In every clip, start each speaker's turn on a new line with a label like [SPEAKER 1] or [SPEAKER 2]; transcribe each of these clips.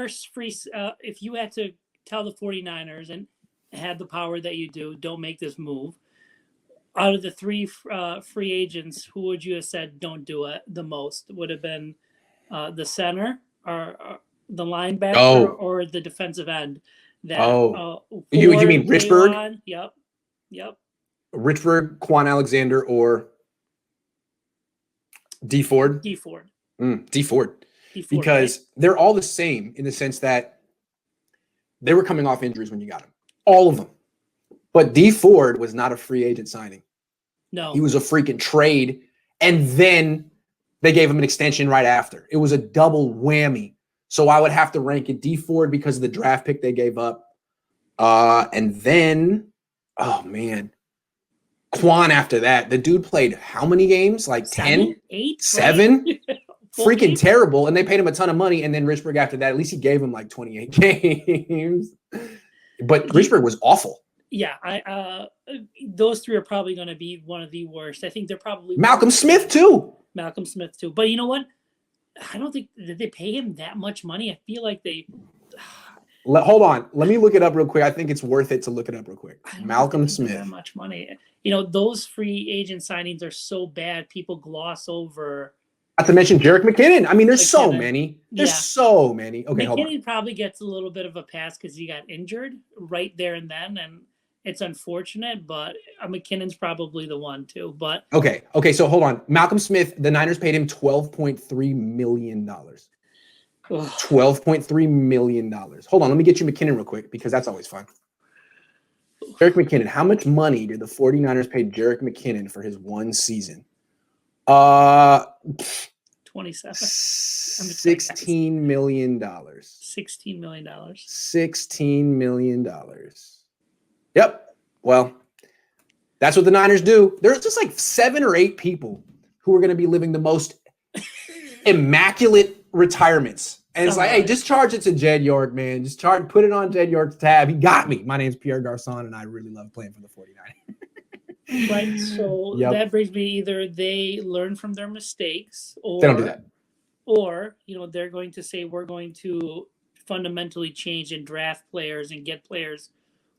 [SPEAKER 1] worst free if you had to tell the 49ers and had the power that you do, don't make this move. Out of the three free agents, who would you have said don't do it the most? Would have been the center or the linebacker or the defensive end?
[SPEAKER 2] You mean Richburg?
[SPEAKER 1] Yep.
[SPEAKER 2] Richburg, Quan Alexander, or D Ford?
[SPEAKER 1] D Ford.
[SPEAKER 2] D Ford. Because right? They're all the same in the sense that they were coming off injuries when you got them. All of them. But D Ford was not a free agent signing.
[SPEAKER 1] No.
[SPEAKER 2] He was a freaking trade. And then they gave him an extension right after. It was a double whammy. So I would have to rank it D Ford because of the draft pick they gave up. And then, oh man, Quan after that. The dude played how many games? Like 10?
[SPEAKER 1] 8?
[SPEAKER 2] 7? Freaking terrible. And they paid him a ton of money. And then Richburg after that, at least he gave him like 28 games. But Richburg was awful.
[SPEAKER 1] Yeah, those three are probably going to be one of the worst. I think they're probably
[SPEAKER 2] Malcolm Smith too.
[SPEAKER 1] But you know what? I don't think did they pay him that much money. I feel like they.
[SPEAKER 2] Hold on, let me look it up real quick. I think it's worth it to look it up real quick. Malcolm Smith.
[SPEAKER 1] That much money. You know, those free agent signings are so bad. People gloss over.
[SPEAKER 2] Not to mention Jerick McKinnon. I mean, there's so many. There's so many. Okay, hold on.
[SPEAKER 1] McKinnon probably gets a little bit of a pass because he got injured right there and then, and it's unfortunate, but McKinnon's probably the one too. But
[SPEAKER 2] okay. So hold on. Malcolm Smith, the Niners paid him $12.3 million. $12.3 million. Hold on, let me get you McKinnon real quick because that's always fun. Jerick McKinnon. How much money did the 49ers pay Jerick McKinnon for his one season?
[SPEAKER 1] 27.
[SPEAKER 2] $16 million.
[SPEAKER 1] $16 million.
[SPEAKER 2] $16 million. Yep. Well, that's what the Niners do. There's just like 7 or 8 people who are going to be living the most immaculate retirements. And it's like, hey, just charge it to Jed York, man. Just put it on Jed York's tab. He got me. My name's Pierre Garçon, and I really love playing for the 49ers.
[SPEAKER 1] Right. So that brings me either they learn from their mistakes or
[SPEAKER 2] they don't do that.
[SPEAKER 1] Or, you know, they're going to say we're going to fundamentally change and draft players and get players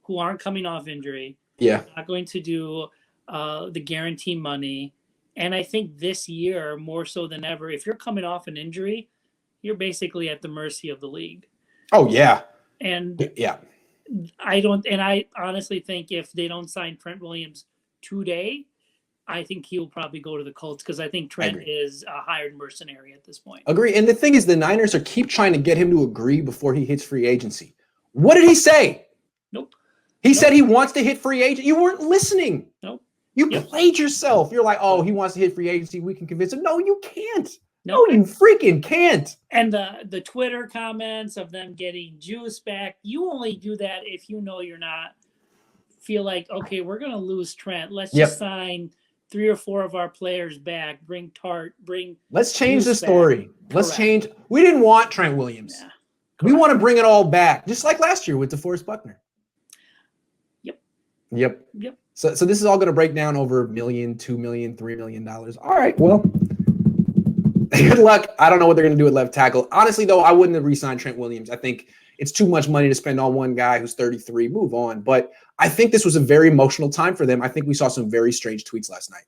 [SPEAKER 1] who aren't coming off injury.
[SPEAKER 2] Yeah.
[SPEAKER 1] We're not going to do the guarantee money. And I think this year, more so than ever, if you're coming off an injury, you're basically at the mercy of the league.
[SPEAKER 2] Oh, yeah.
[SPEAKER 1] And
[SPEAKER 2] yeah.
[SPEAKER 1] I honestly think if they don't sign Trent Williams today, I think he'll probably go to the Colts because I think Trent is a hired mercenary at this point.
[SPEAKER 2] Agree. And the thing is, the Niners keep trying to get him to agree before he hits free agency. What did he say?
[SPEAKER 1] Nope.
[SPEAKER 2] He said he wants to hit free agent. You weren't listening.
[SPEAKER 1] Nope.
[SPEAKER 2] You played yourself. You're like, oh, he wants to hit free agency. We can convince him. No, you can't. No, you freaking can't.
[SPEAKER 1] And the Twitter comments of them getting juice back, you only do that if you know you're not feel like, okay, we're going to lose Trent. Let's just sign 3 or 4 of our players back. Bring Tart.
[SPEAKER 2] Let's change the story. Let's change. We didn't want Trent Williams. Yeah. We want to bring it all back, just like last year with DeForest Buckner. Yep. So this is all going to break down over $1 million, $2 million, $3 million. All right, well, good luck. I don't know what they're going to do at left tackle. Honestly, though, I wouldn't have re-signed Trent Williams. I think it's too much money to spend on one guy who's 33. Move on. But I think this was a very emotional time for them. I think we saw some very strange tweets last night.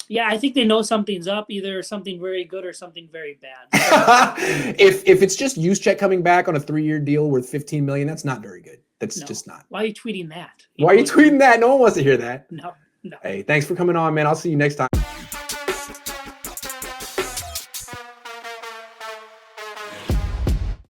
[SPEAKER 1] Yeah, I think they know something's up, either something very good or something very bad.
[SPEAKER 2] If it's just Juszczyk coming back on a 3-year deal worth $15 million, that's not very good. That's just not.
[SPEAKER 1] Why are you tweeting that?
[SPEAKER 2] Why are you tweeting that? No one wants to hear that.
[SPEAKER 1] No.
[SPEAKER 2] Hey, thanks for coming on, man. I'll see you next time.